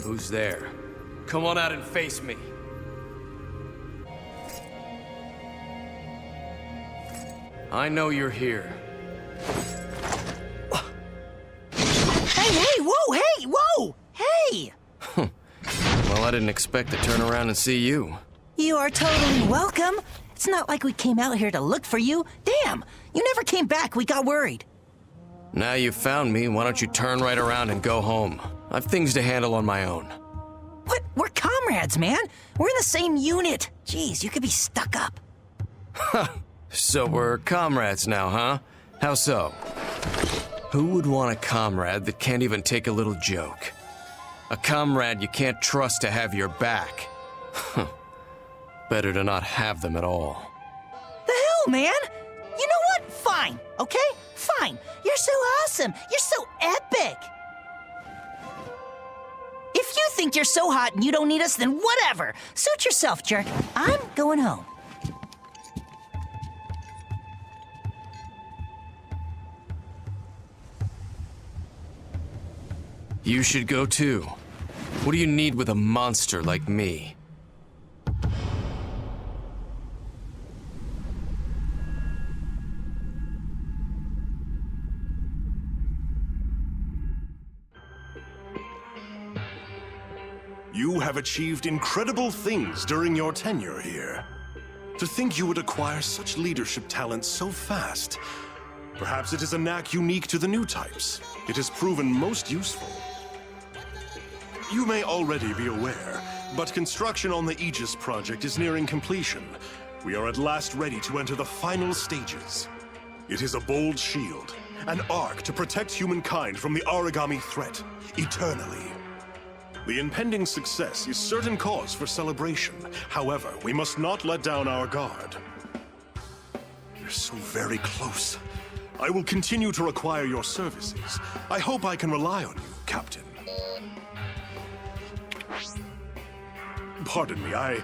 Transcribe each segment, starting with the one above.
Who's there? Come on out and face me. I know you're here. Hey, whoa! Hey! Well, I didn't expect to turn around and see you. You are totally welcome. It's not like we came out here to look for you. Damn, you never came back. We got worried. Now you found me, why don't you turn right around and go home? I've things to handle on my own. What? We're comrades, man. We're in the same unit. Jeez, you could be stuck up. So we're comrades now, huh? How so? Who would want a comrade that can't even take a little joke? A comrade you can't trust to have your back. Better to not have them at all. The hell, man? You know what? Fine, okay? Fine. You're so awesome. You're so epic. If you think you're so hot and you don't need us, then whatever. Suit yourself, jerk. I'm going home. You should go too. What do you need with a monster like me? You have achieved incredible things during your tenure here. To think you would acquire such leadership talent so fast. Perhaps it is a knack unique to the new types. It has proven most useful. You may already be aware, but construction on the Aegis project is nearing completion. We are at last ready to enter the final stages. It is a bold shield, an arc to protect humankind from the Aragami threat, eternally. The impending success is certain cause for celebration. However, we must not let down our guard. We're so very close. I will continue to require your services. I hope I can rely on you, Captain. Pardon me, I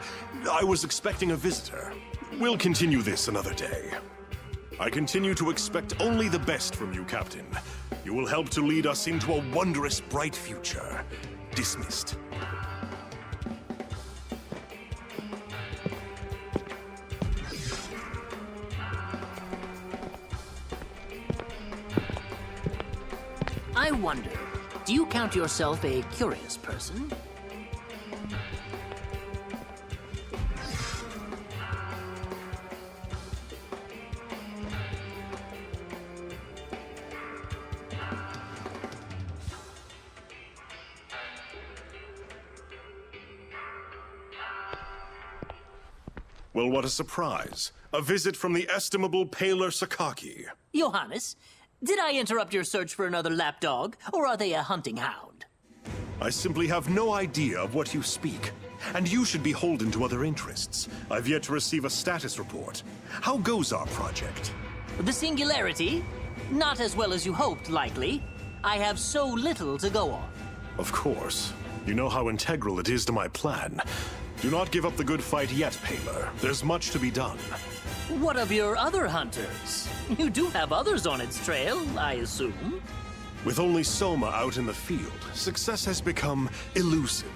was expecting a visitor. We'll continue this another day. I continue to expect only the best from you, Captain. You will help to lead us into a wondrous, bright future. Dismissed. I wonder, do you count yourself a curious person? Well, what a surprise. A visit from the estimable Paler Sakaki. Johannes, did I interrupt your search for another lapdog, or are they a hunting hound? I simply have no idea of what you speak, and you should be beholden to other interests. I've yet to receive a status report. How goes our project? The Singularity? Not as well as you hoped, likely. I have so little to go on. Of course. You know how integral it is to my plan. Do not give up the good fight yet, Paler. There's much to be done. What of your other hunters? You do have others on its trail, I assume. With only Soma out in the field, success has become elusive.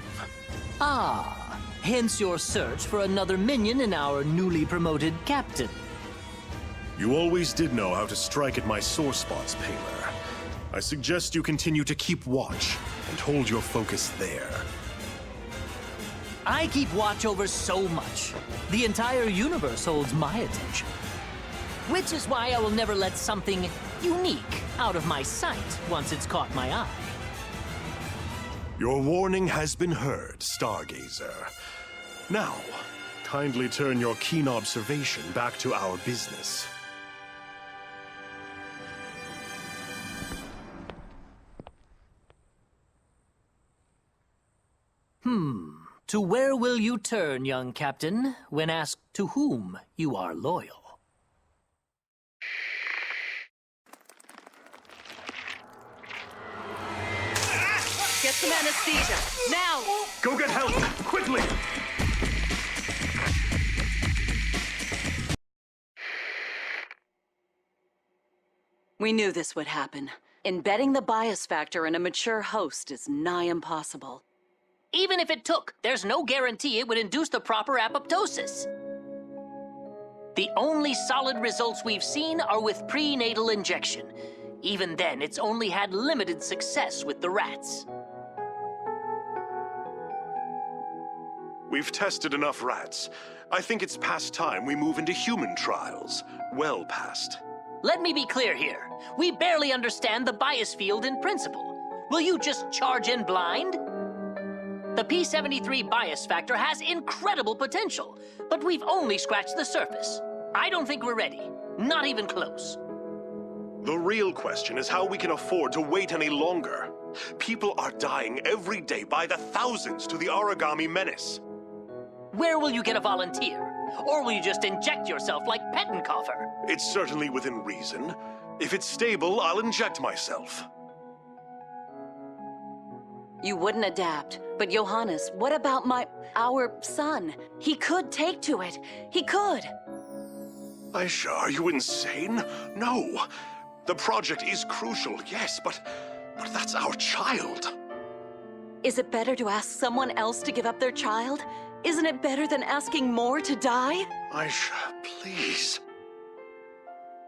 Ah, hence your search for another minion in our newly promoted captain. You always did know how to strike at my sore spots, Paler. I suggest you continue to keep watch and hold your focus there. I keep watch over so much. The entire universe holds my attention. Which is why I will never let something unique out of my sight once it's caught my eye. Your warning has been heard, Stargazer. Now, kindly turn your keen observation back to our business. To where will you turn, young captain, when asked to whom you are loyal? Get some anesthesia, now! Go get help, quickly! We knew this would happen. Embedding the bias factor in a mature host is nigh impossible. Even if it took, there's no guarantee it would induce the proper apoptosis. The only solid results we've seen are with prenatal injection. Even then, it's only had limited success with the rats. We've tested enough rats. I think it's past time we move into human trials. Well past. Let me be clear here. We barely understand the bias field in principle. Will you just charge in blind? The P73 bias factor has incredible potential, but we've only scratched the surface. I don't think we're ready. Not even close. The real question is how we can afford to wait any longer. People are dying every day by the thousands to the origami menace. Where will you get a volunteer? Or will you just inject yourself like Pettenkoffer? It's certainly within reason. If it's stable, I'll inject myself. You wouldn't adapt. But Johannes, what about our son? He could take to it. He could. Aisha, are you insane? No. The project is crucial, yes, but that's our child. Is it better to ask someone else to give up their child? Isn't it better than asking more to die? Aisha, please.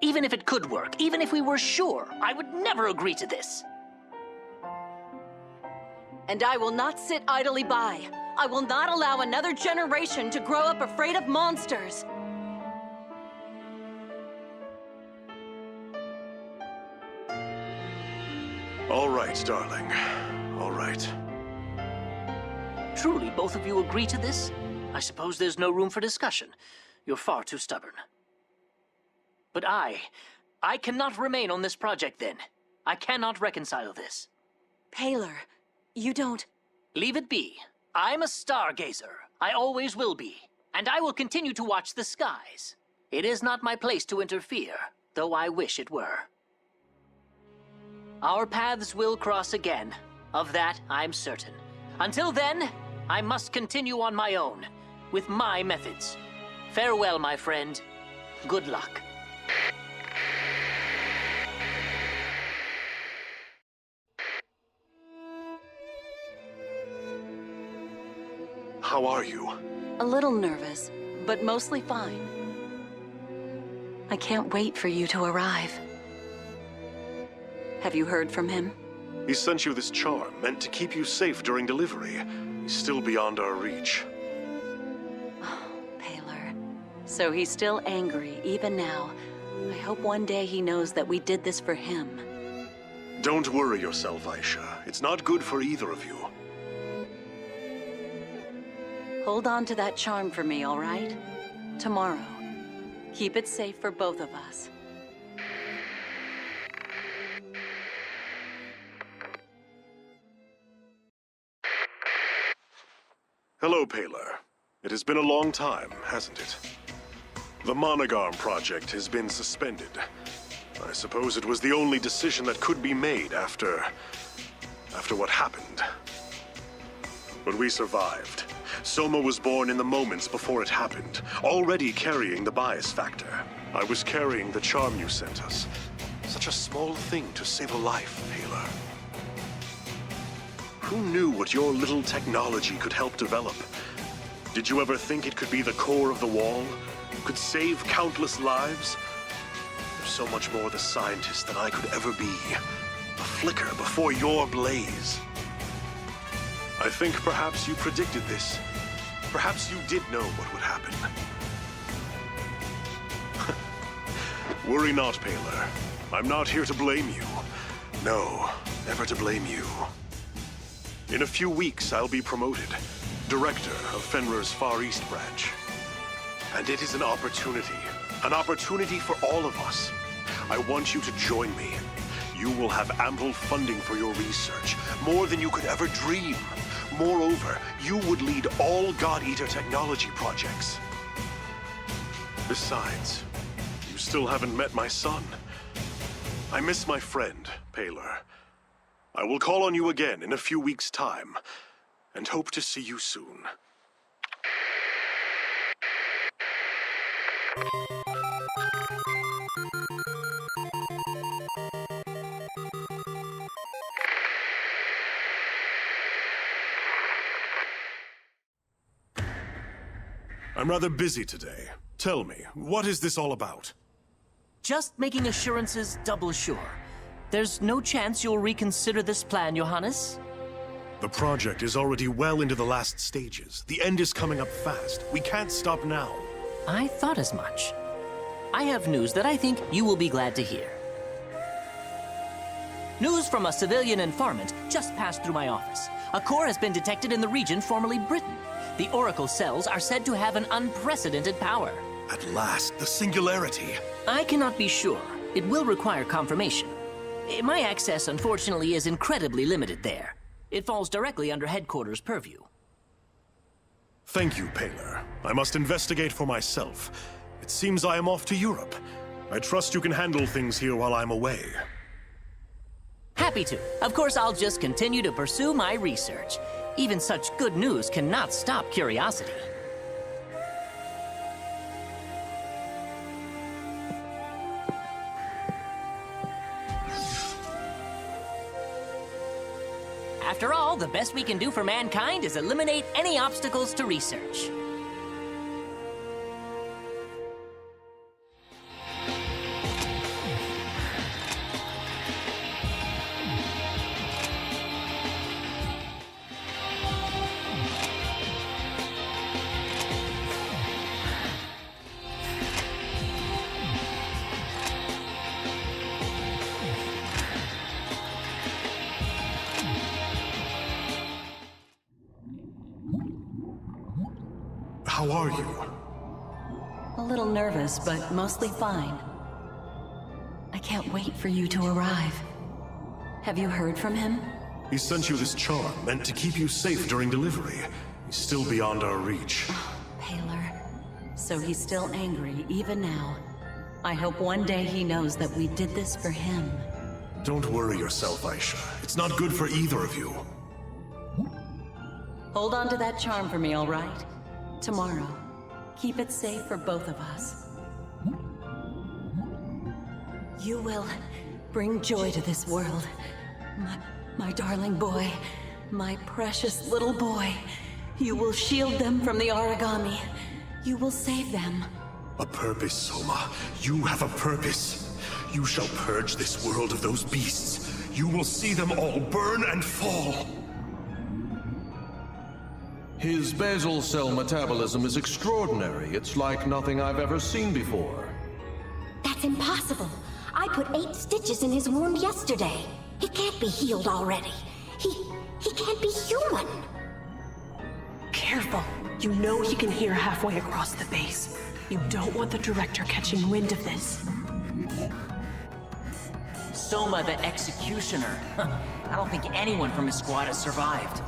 Even if it could work, even if we were sure, I would never agree to this. And I will not sit idly by. I will not allow another generation to grow up afraid of monsters. All right, darling. All right. Truly, both of you agree to this? I suppose there's no room for discussion. You're far too stubborn. But I cannot remain on this project then. I cannot reconcile this. Paler, you don't... Leave it be. I'm a stargazer. I always will be. And I will continue to watch the skies. It is not my place to interfere, though I wish it were. Our paths will cross again. Of that, I'm certain. Until then, I must continue on my own, with my methods. Farewell, my friend. Good luck. How are you? A little nervous, but mostly fine. I can't wait for you to arrive. Have you heard from him? He sent you this charm, meant to keep you safe during delivery. He's still beyond our reach. Paler. So he's still angry, even now. I hope one day he knows that we did this for him. Don't worry yourself, Aisha. It's not good for either of you. Hold on to that charm for me, all right? Tomorrow. Keep it safe for both of us. Hello, Paler. It has been a long time, hasn't it? The Monogarm project has been suspended. I suppose it was the only decision that could be made after what happened. But we survived. Soma was born in the moments before it happened, already carrying the bias factor. I was carrying the charm you sent us. Such a small thing to save a life, Paler. Who knew what your little technology could help develop? Did you ever think it could be the core of the wall? Could save countless lives? You're so much more the scientist than I could ever be. A flicker before your blaze. I think perhaps you predicted this. Perhaps you did know what would happen. Worry not, Paler. I'm not here to blame you. No, never to blame you. In a few weeks, I'll be promoted. Director of Fenrir's Far East branch. And it is an opportunity for all of us. I want you to join me. You will have ample funding for your research, more than you could ever dream. Moreover, you would lead all God Eater technology projects. Besides, you still haven't met my son. I miss my friend, Paler. I will call on you again in a few weeks' time, and hope to see you soon. I'm rather busy today. Tell me, what is this all about? Just making assurances double sure. There's no chance you'll reconsider this plan, Johannes? The project is already well into the last stages. The end is coming up fast. We can't stop now. I thought as much. I have news that I think you will be glad to hear. News from a civilian informant just passed through my office. A core has been detected in the region formerly Britain. The Oracle cells are said to have an unprecedented power. At last, the singularity. I cannot be sure. It will require confirmation. My access, unfortunately, is incredibly limited there. It falls directly under headquarters' purview. Thank you, Paler. I must investigate for myself. It seems I am off to Europe. I trust you can handle things here while I'm away. Happy to. Of course, I'll just continue to pursue my research. Even such good news cannot stop curiosity. After all, the best we can do for mankind is eliminate any obstacles to research. How are you? A little nervous, but mostly fine. I can't wait for you to arrive. Have you heard from him? He sent you this charm meant to keep you safe during delivery. He's still beyond our reach. Paler. So he's still angry, even now. I hope one day he knows that we did this for him. Don't worry yourself, Aisha. It's not good for either of you. Hold on to that charm for me, all right? Tomorrow. Keep it safe for both of us. You will bring joy to this world. My darling boy. My precious little boy. You will shield them from the origami. You will save them. A purpose, Soma. You have a purpose. You shall purge this world of those beasts. You will see them all burn and fall. His basal cell metabolism is extraordinary. It's like nothing I've ever seen before. That's impossible. I put 8 stitches in his wound yesterday. He can't be healed already. He can't be human. Careful. You know he can hear halfway across the base. You don't want the director catching wind of this. Soma the Executioner. I don't think anyone from his squad has survived.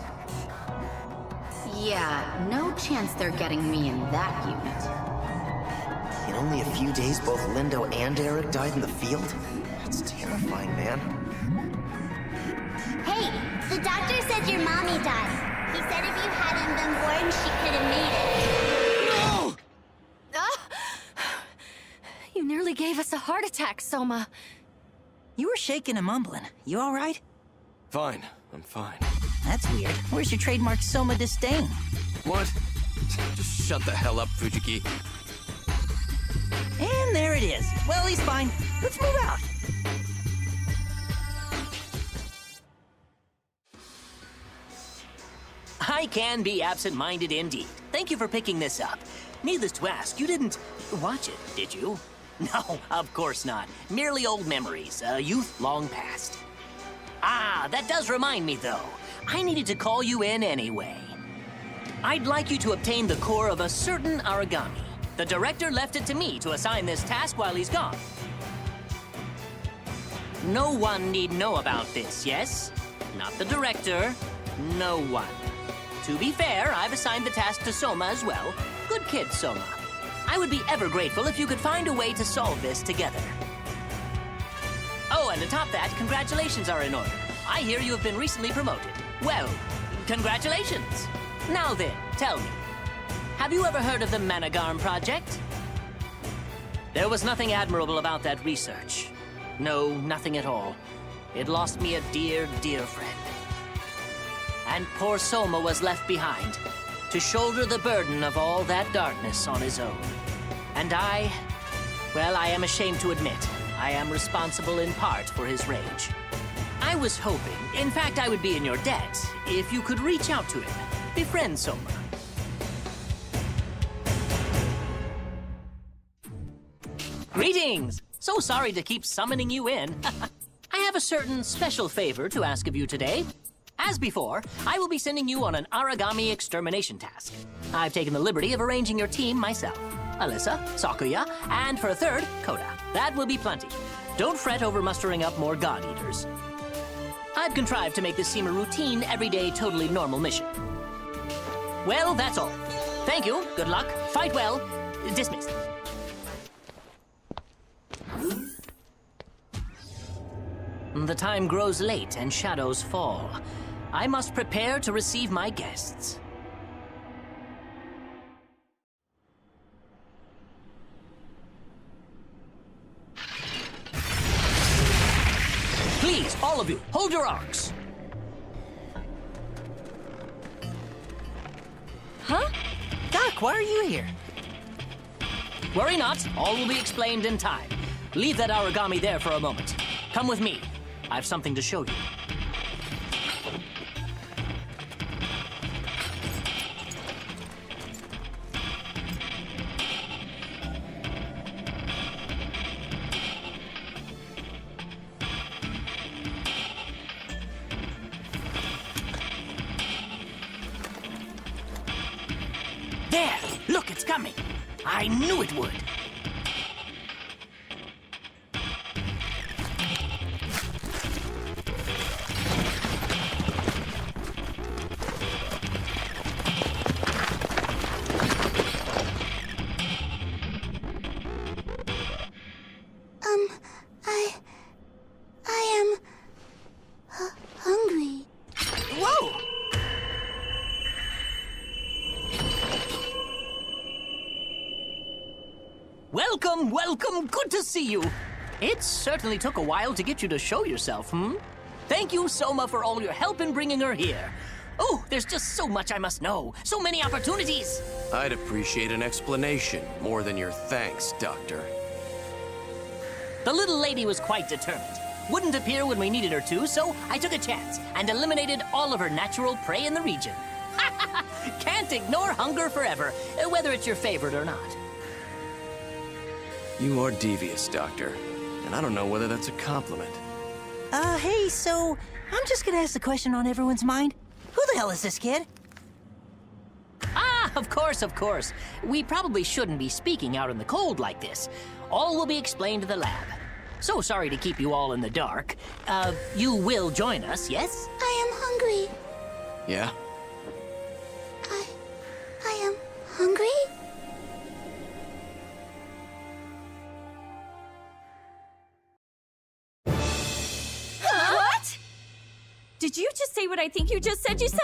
Yeah, no chance they're getting me in that unit. In only a few days, both Lindo and Eric died in the field? That's terrifying, man. Hey, the doctor said your mommy died. He said if you hadn't been born, she could have made it. No! You nearly gave us a heart attack, Soma. You were shaking and mumbling. You all right? Fine, I'm fine. That's weird. Where's your trademark Soma disdain? What? Just shut the hell up, Fujiki. And there it is. Well, he's fine. Let's move out. I can be absent-minded indeed. Thank you for picking this up. Needless to ask, you didn't watch it, did you? No, of course not. Merely old memories, a youth long past. Ah, that does remind me, though. I needed to call you in anyway. I'd like you to obtain the core of a certain origami. The director left it to me to assign this task while he's gone. No one need know about this, yes? Not the director, no one. To be fair, I've assigned the task to Soma as well. Good kid, Soma. I would be ever grateful if you could find a way to solve this together. Oh, and to top that, congratulations are in order. I hear you have been recently promoted. Well, congratulations. Now then, tell me, have you ever heard of the Managarm Project? There was nothing admirable about that research. No, nothing at all. It lost me a dear, dear friend. And poor Soma was left behind. to shoulder the burden of all that darkness on his own. And I am ashamed to admit, I am responsible in part for his rage. I was hoping, in fact, I would be in your debt, if you could reach out to him, befriend Soma. Greetings! So sorry to keep summoning you in. I have a certain special favor to ask of you today. As before, I will be sending you on an Aragami extermination task. I've taken the liberty of arranging your team myself. Alyssa, Sakuya, and for a third, Koda. That will be plenty. Don't fret over mustering up more God Eaters. I've contrived to make this seem a routine, everyday, totally normal mission. Well, that's all. Thank you, good luck, fight well, dismissed. The time grows late and shadows fall. I must prepare to receive my guests. Please, all of you, hold your arcs. Huh? Doc, why are you here? Worry not, all will be explained in time. Leave that Aragami there for a moment. Come with me. I have something to show you. There! Look, it's coming! I knew it would! I am hungry. Whoa! Welcome, welcome, good to see you. It certainly took a while to get you to show yourself, Thank you, Soma, for all your help in bringing her here. Oh, there's just so much I must know. So many opportunities. I'd appreciate an explanation more than your thanks, Doctor. The little lady was quite determined. Wouldn't appear when we needed her to, so I took a chance and eliminated all of her natural prey in the region. Can't ignore hunger forever, whether it's your favorite or not. You are devious, Doctor. And I don't know whether that's a compliment. Hey, so I'm just gonna ask the question on everyone's mind. Who the hell is this kid? Ah, of course, of course. We probably shouldn't be speaking out in the cold like this. All will be explained to the lab. So sorry to keep you all in the dark. You will join us, yes? I am hungry. Yeah? I am hungry? What? Did you just say what I think you just said you said?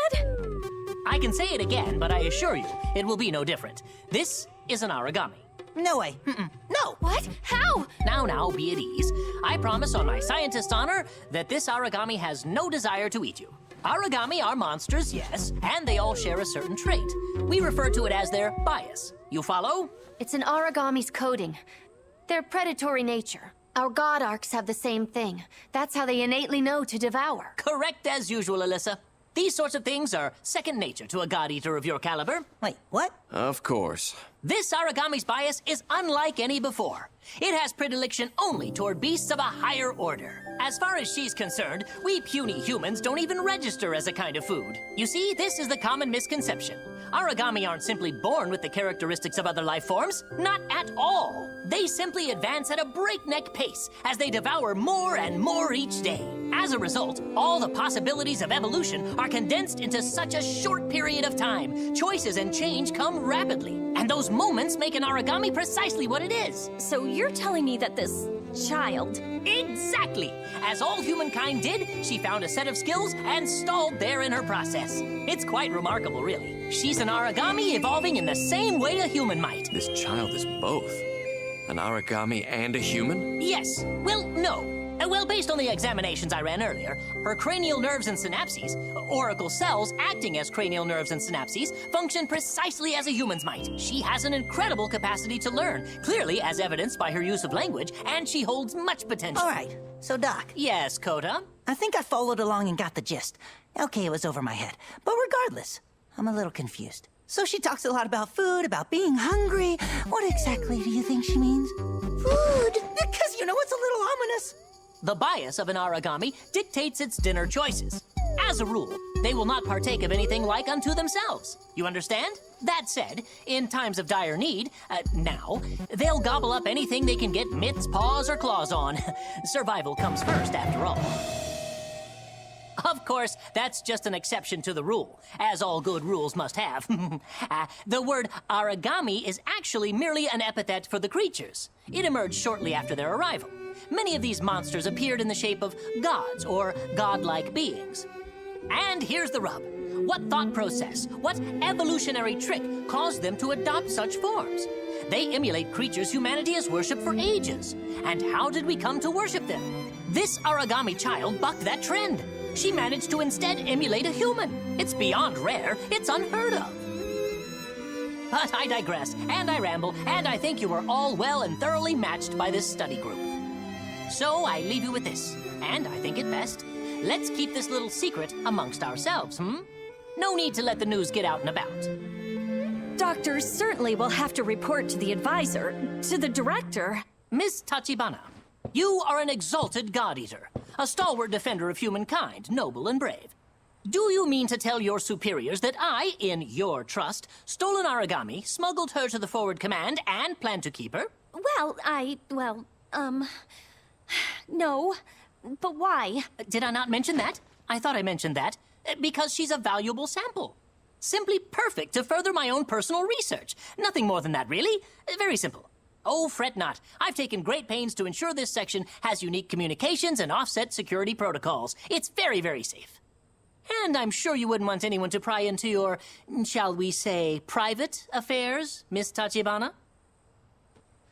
I can say it again, but I assure you, it will be no different. This is an Aragami. No way. No. What? How? Now, be at ease. I promise on my scientist's honor that this Aragami has no desire to eat you. Aragami are monsters, yes, and they all share a certain trait. We refer to it as their bias. You follow? It's an Aragami's coding. Their predatory nature. Our god arcs have the same thing. That's how they innately know to devour. Correct as usual, Alyssa. These sorts of things are second nature to a god eater of your caliber. Wait, what? Of course. This Aragami's bias is unlike any before. It has predilection only toward beasts of a higher order. As far as she's concerned, we puny humans don't even register as a kind of food. You see, this is the common misconception. Aragami aren't simply born with the characteristics of other life forms. Not at all. They simply advance at a breakneck pace as they devour more and more each day. As a result, all the possibilities of evolution are condensed into such a short period of time. Choices and change come rapidly. And those moments make an Aragami precisely what it is. So you're telling me that this child... Exactly! As all humankind did, she found a set of skills and stalled there in her process. It's quite remarkable, really. She's an Aragami evolving in the same way a human might. This child is both. An Aragami and a human? Yes. Well, no. Well, based on the examinations I ran earlier, her cranial nerves and synapses, oracle cells acting as cranial nerves and synapses, function precisely as a human's might. She has an incredible capacity to learn, clearly as evidenced by her use of language, and she holds much potential. All right, so Doc. Yes, Coda? I think I followed along and got the gist. Okay, it was over my head. But regardless, I'm a little confused. So she talks a lot about food, about being hungry. What exactly do you think she means? Food! Because, you know, it's a little ominous. The bias of an origami dictates its dinner choices. As a rule, they will not partake of anything like unto themselves. You understand? That said, in times of dire need, now, they'll gobble up anything they can get mitts, paws, or claws on. Survival comes first, after all. Of course, that's just an exception to the rule, as all good rules must have. The word origami is actually merely an epithet for the creatures. It emerged shortly after their arrival. Many of these monsters appeared in the shape of gods or godlike beings. And here's the rub. What thought process, what evolutionary trick caused them to adopt such forms? They emulate creatures humanity has worshipped for ages. And how did we come to worship them? This origami child bucked that trend. She managed to instead emulate a human. It's beyond rare. It's unheard of. But I digress, and I ramble, and I think you are all well and thoroughly matched by this study group. So I leave you with this, and I think it best. Let's keep this little secret amongst ourselves, No need to let the news get out and about. Doctors certainly will have to report to the advisor, to the director. Miss Tachibana, you are an exalted god-eater, a stalwart defender of humankind, noble and brave. Do you mean to tell your superiors that I, in your trust, stole an origami, smuggled her to the forward command, and plan to keep her? No. But why? Did I not mention that? I thought I mentioned that. Because she's a valuable sample. Simply perfect to further my own personal research. Nothing more than that, really. Very simple. Oh, fret not. I've taken great pains to ensure this section has unique communications and offset security protocols. It's very, very safe. And I'm sure you wouldn't want anyone to pry into your, shall we say, private affairs, Miss Tachibana?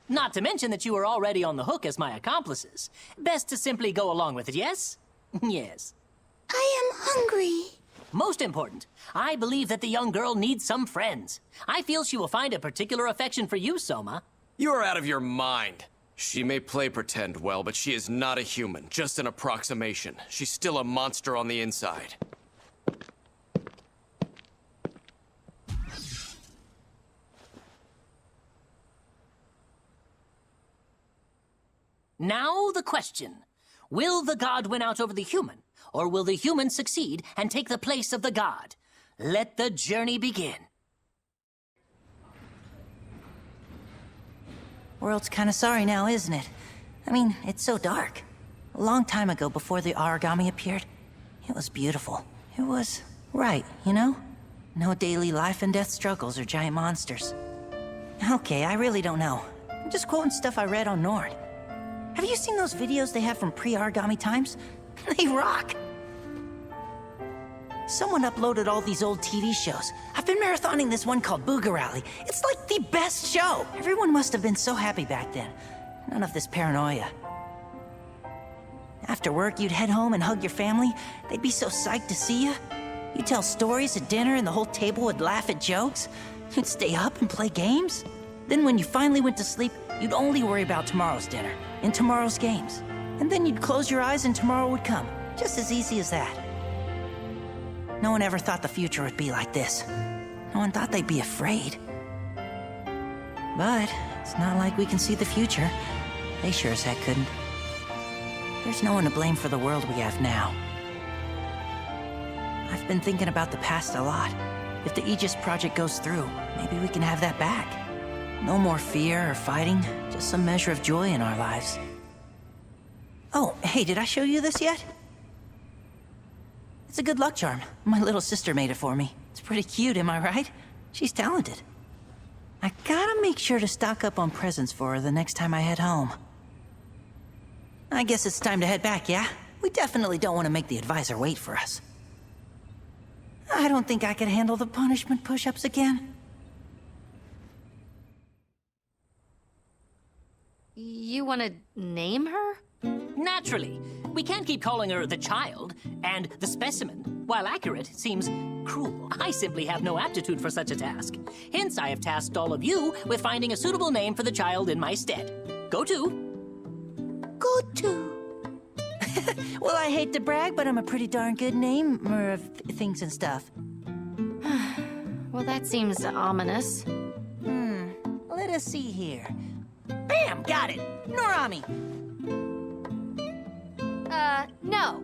Not to mention that you are already on the hook as my accomplices. Best to simply go along with it, yes? Yes. I am hungry. Most important, I believe that the young girl needs some friends. I feel she will find a particular affection for you, Soma. You are out of your mind. She may play pretend well, but she is not a human, just an approximation. She's still a monster on the inside. Now the question. Will the god win out over the human, or will the human succeed and take the place of the god? Let the journey begin. World's kind of sorry now, isn't it? I mean, it's so dark. A long time ago, before the origami appeared, it was beautiful. It was right, you know? No daily life and death struggles or giant monsters. Okay, I really don't know. I'm just quoting stuff I read on Nord. Have you seen those videos they have from pre-origami times? They rock! Someone uploaded all these old TV shows. I've been marathoning this one called Booga Rally. It's like the best show! Everyone must have been so happy back then. None of this paranoia. After work, you'd head home and hug your family. They'd be so psyched to see you. You'd tell stories at dinner and the whole table would laugh at jokes. You'd stay up and play games. Then when you finally went to sleep, you'd only worry about tomorrow's dinner and tomorrow's games. And then you'd close your eyes and tomorrow would come. Just as easy as that. No one ever thought the future would be like this. No one thought they'd be afraid. But it's not like we can see the future. They sure as heck couldn't. There's no one to blame for the world we have now. I've been thinking about the past a lot. If the Aegis project goes through, maybe we can have that back. No more fear or fighting, just some measure of joy in our lives. Oh, hey, did I show you this yet? It's a good luck charm. My little sister made it for me. It's pretty cute, am I right? She's talented. I gotta make sure to stock up on presents for her the next time I head home. I guess it's time to head back, yeah? We definitely don't want to make the advisor wait for us. I don't think I could handle the punishment push-ups again. You want to name her? Naturally. We can't keep calling her the child, and the specimen, while accurate, seems cruel. I simply have no aptitude for such a task. Hence, I have tasked all of you with finding a suitable name for the child in my stead. Go to. Go to. Well, I hate to brag, but I'm a pretty darn good namer of things and stuff. Well, that seems ominous. Let us see here. Bam! Got it! Norami! No.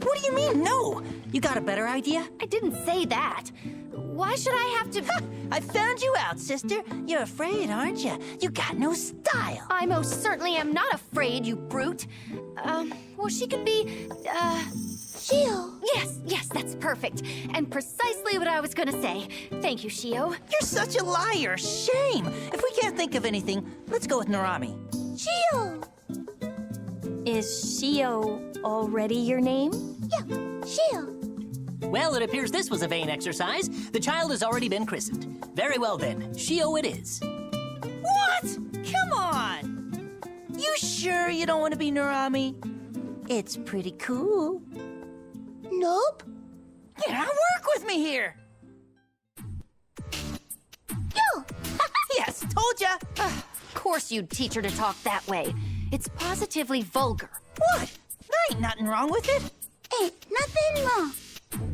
What do you mean, no? You got a better idea? I didn't say that. Why should I have to... I found you out, sister. You're afraid, aren't you? You got no style. I most certainly am not afraid, you brute. Well, she could be, Shio. Yes, that's perfect. And precisely what I was gonna say. Thank you, Shio. You're such a liar. Shame. If we can't think of anything, let's go with Narami. Shio. Is Shio already your name? Yeah, Shio. Well, it appears this was a vain exercise. The child has already been christened. Very well then, Shio it is. What? Come on. You sure you don't want to be Narami? It's pretty cool. Nope. Yeah, work with me here. Yo. Yes, told ya. Of course you'd teach her to talk that way. It's positively vulgar. What? There ain't nothing wrong with it. Ain't nothing wrong.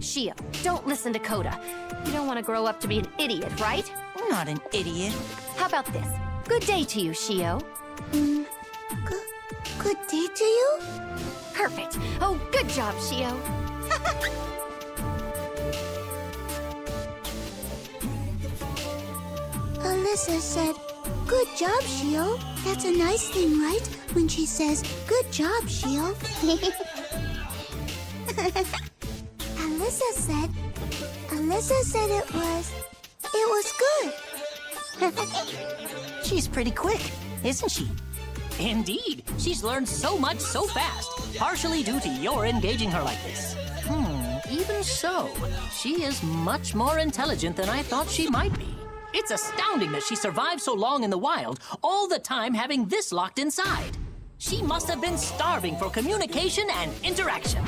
Shio, don't listen to Coda. You don't want to grow up to be an idiot, right? I'm not an idiot. How about this? Good day to you, Shio. Good day to you? Perfect. Oh, good job, Shio. Alyssa said, "Good job, Shio." That's a nice thing, right? When she says, "Good job, Shio." Alyssa said it was good. She's pretty quick, isn't she? Indeed, she's learned so much so fast, partially due to your engaging her like this. Even so, she is much more intelligent than I thought she might be. It's astounding that she survived so long in the wild, all the time having this locked inside. She must have been starving for communication and interaction.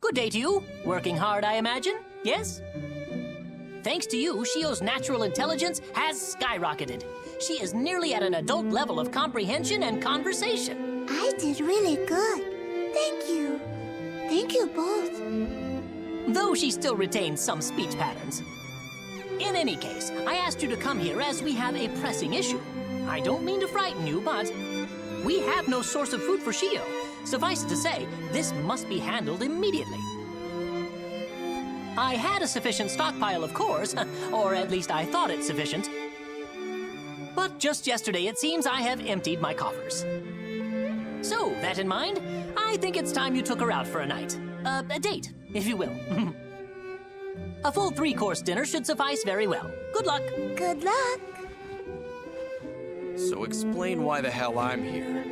Good day to you. Working hard, I imagine? Yes? Thanks to you, Shio's natural intelligence has skyrocketed. She is nearly at an adult level of comprehension and conversation. I did really good. Thank you. Thank you both. Though she still retains some speech patterns. In any case, I asked you to come here as we have a pressing issue. I don't mean to frighten you, but we have no source of food for Shio. Suffice it to say, this must be handled immediately. I had a sufficient stockpile, of course, or at least I thought it sufficient. But just yesterday, it seems I have emptied my coffers. So, that in mind, I think it's time you took her out for a night. A date, if you will. A full 3-course dinner should suffice very well. Good luck. Good luck. So explain why the hell I'm here.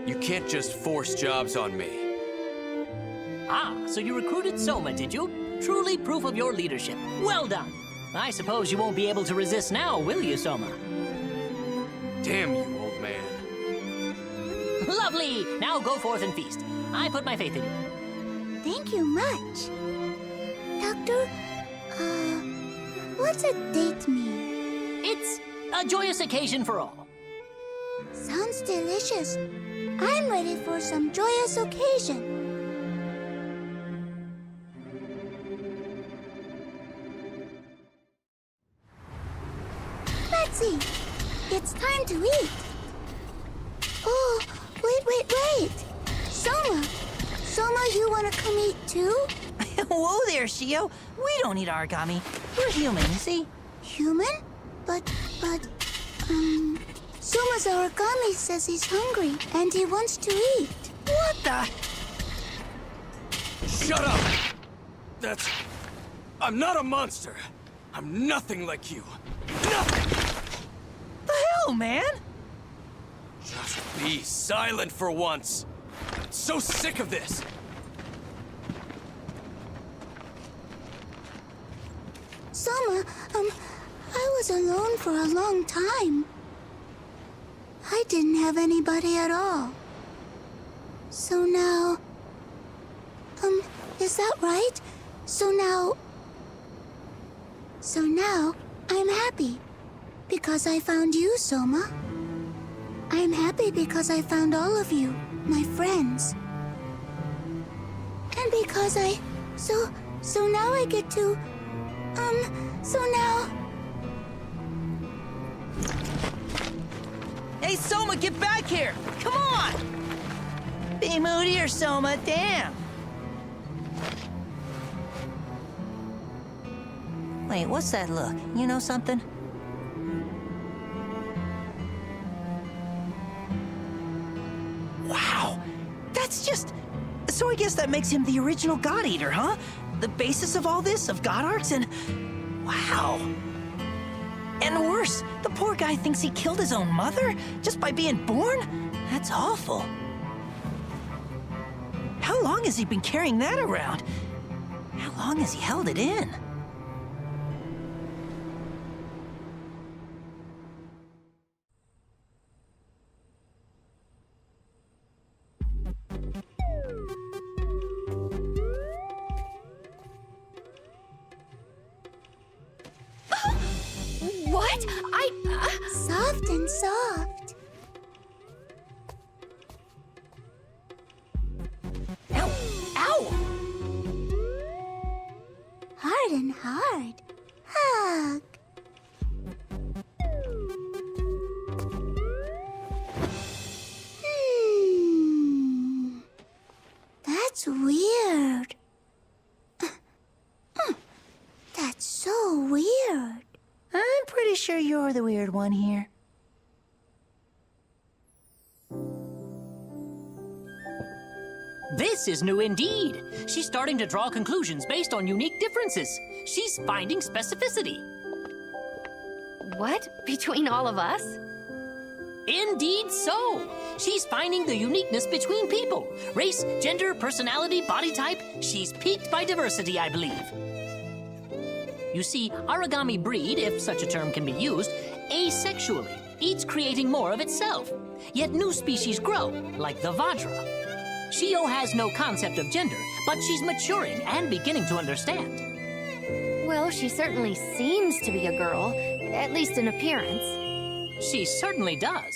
You can't just force jobs on me. Ah, so you recruited Soma, did you? Truly proof of your leadership. Well done. I suppose you won't be able to resist now, will you, Soma? Damn you, old man. Lovely! Now go forth and feast. I put my faith in you. Thank you much. Doctor, what's a date mean? It's a joyous occasion for all. Sounds delicious. I'm ready for some joyous occasion. Let's see. It's time to eat. Oh, wait. Soma, you want to come eat too? Whoa there, Shio. We don't eat origami. We're human, you see? Human? But, Soma's origami says he's hungry and he wants to eat. What the? Shut up! I'm not a monster. I'm nothing like you. Nothing! The hell, man? Just be silent for once. I'm so sick of this. Soma, I was alone for a long time. I didn't have anybody at all. So now... is that right? So now I'm happy. Because I found you, Soma. I'm happy because I found all of you, my friends. And because So now I get to... so now... Hey, Soma, get back here! Come on! Be moodier, Soma, damn! Wait, what's that look? You know something? Wow! That's just... So I guess that makes him the original God Eater, huh? The basis of all this, of God Arcs, and... Wow! And worse, the poor guy thinks he killed his own mother just by being born? That's awful. How long has he been carrying that around? How long has he held it in? What? Soft and soft. Ow! Ow! Hard and hard. Hug. That's weird. That's so weird. I'm pretty sure you're the weird one here. This is new indeed. She's starting to draw conclusions based on unique differences. She's finding specificity. What? Between all of us? Indeed so. She's finding the uniqueness between people. Race, gender, personality, body type. She's piqued by diversity, I believe. You see, origami breed, if such a term can be used, asexually, each creating more of itself. Yet new species grow, like the Vajra. Shio has no concept of gender, but she's maturing and beginning to understand. Well, she certainly seems to be a girl, at least in appearance. She certainly does.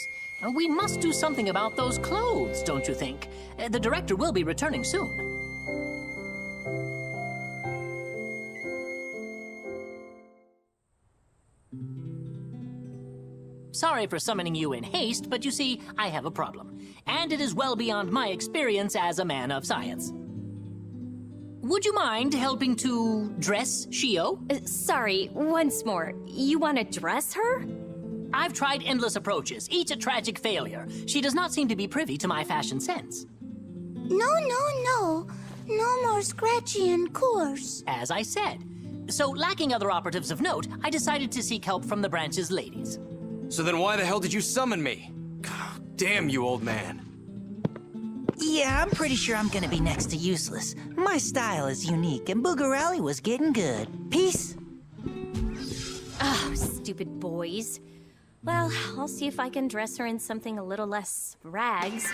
We must do something about those clothes, don't you think? The director will be returning soon. Sorry for summoning you in haste, but you see, I have a problem. And it is well beyond my experience as a man of science. Would you mind helping to dress Shio? Sorry, once more. You want to dress her? I've tried endless approaches, each a tragic failure. She does not seem to be privy to my fashion sense. No. No more scratchy and coarse. As I said. So, lacking other operatives of note, I decided to seek help from the branch's ladies. So then why the hell did you summon me? Damn you, old man. Yeah, I'm pretty sure I'm gonna be next to useless. My style is unique, and Boogerelli was getting good. Peace. Oh, stupid boys. Well, I'll see if I can dress her in something a little less rags.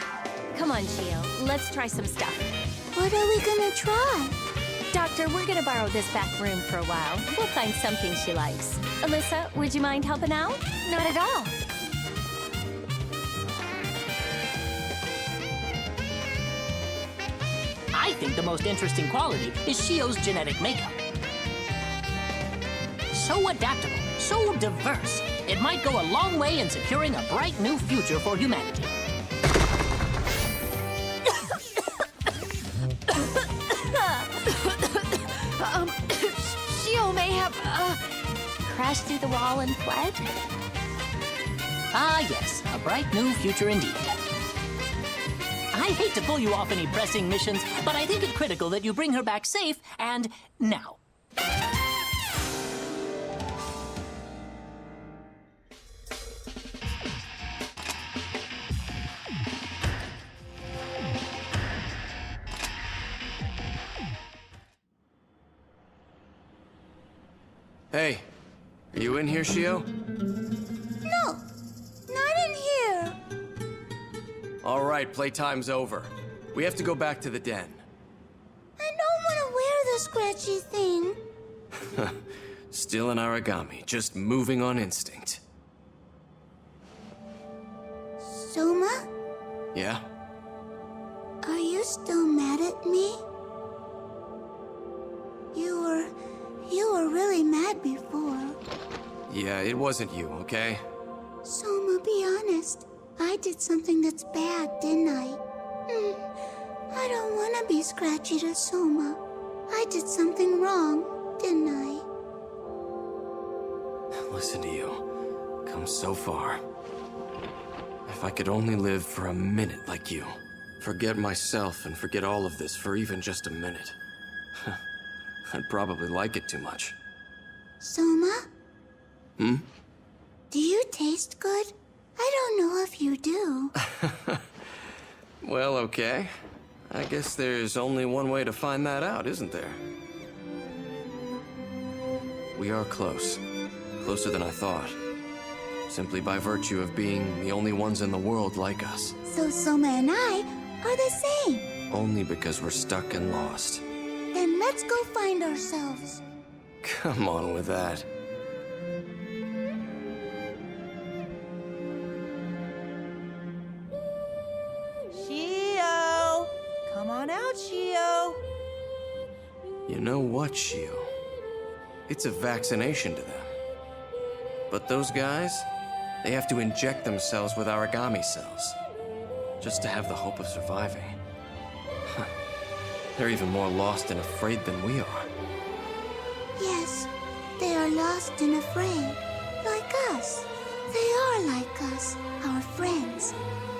Come on, Shio, let's try some stuff. What are we gonna try? Doctor, we're gonna borrow this back room for a while. We'll find something she likes. Alyssa, would you mind helping out? Not at all. I think the most interesting quality is Shio's genetic makeup. So adaptable, so diverse, it might go a long way in securing a bright new future for humanity. Shio may have, crashed through the wall and fled? Ah, yes, a bright new future indeed. I hate to pull you off any pressing missions, but I think it critical that you bring her back safe and now. Hey, Are you in here, Shio? No, not in here. All right, playtime's over. We have to go back to the den. I don't want to wear the scratchy thing. Still an origami, just moving on instinct. Soma, Yeah? are you still mad at me? You were really mad before. Yeah, it wasn't you, okay? Soma, be honest. I did something that's bad, didn't I? I don't want to be scratchy to Soma. I did something wrong, didn't I? Listen to you. Come so far. If I could only live for a minute like you. Forget myself and forget all of this for even just a minute. I'd probably like it too much. Soma? Hmm? Do you taste good? I don't know if you do. Well, okay. I guess there's only one way to find that out, isn't there? We are close. Closer than I thought. Simply by virtue of being the only ones in the world like us. So Soma and I are the same. Only because we're stuck and lost. Then let's go find ourselves. Come on with that. Shio! Come on out, Shio! You know what, Shio? It's a vaccination to them. But those guys, they have to inject themselves with origami cells. Just to have the hope of surviving. They're even more lost and afraid than we are. Yes, they are lost and afraid. Like us. They are like us, our friends.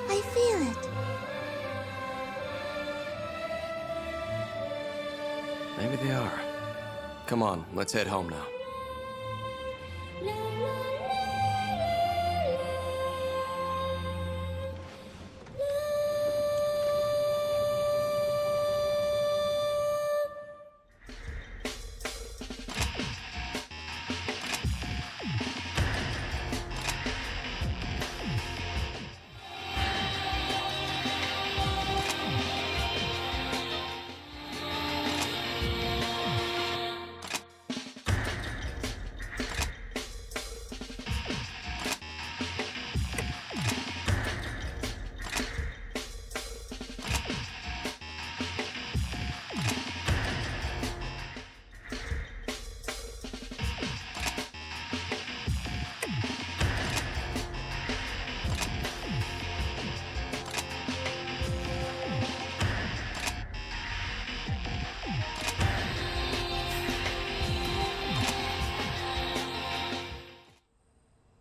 I feel it. Maybe they are. Come on, let's head home now.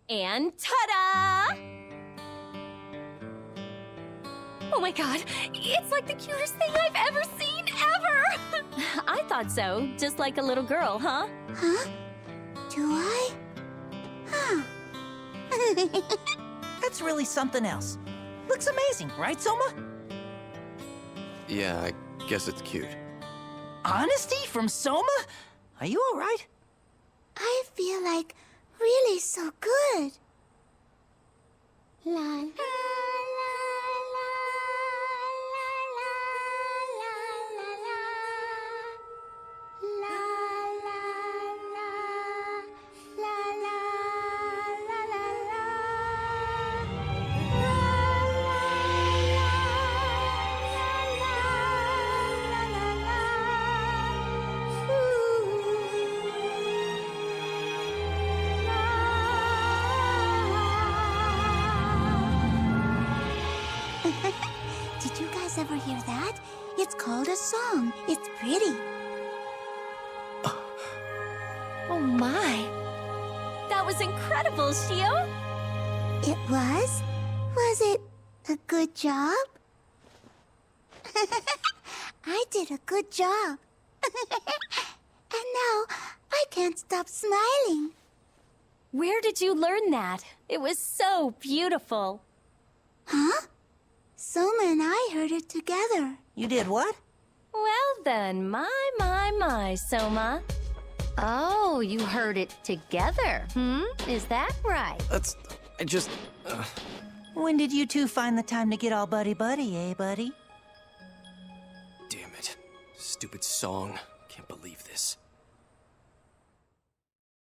And ta-da! Oh my god, it's like the cutest thing I've ever seen, ever! I thought so, just like a little girl, huh? Huh? Do I? Huh. That's really something else. Looks amazing, right, Soma? Yeah, I guess it's cute. Honesty from Soma? Are you alright? I feel like really so good. La la la la la la la la la la la la la. Did you guys ever hear that? It's called a song. It's pretty. Oh my! That was incredible, Shio! It was? Was it a good job? I did a good job. And now I can't stop smiling. Where did you learn that? It was so beautiful. Huh? Soma and I heard it together. You did what? Well then, my, Soma. Oh, you heard it together, Is that right? I just... When did you two find the time to get all buddy-buddy, eh, buddy? Damn it. Stupid song. Can't believe this.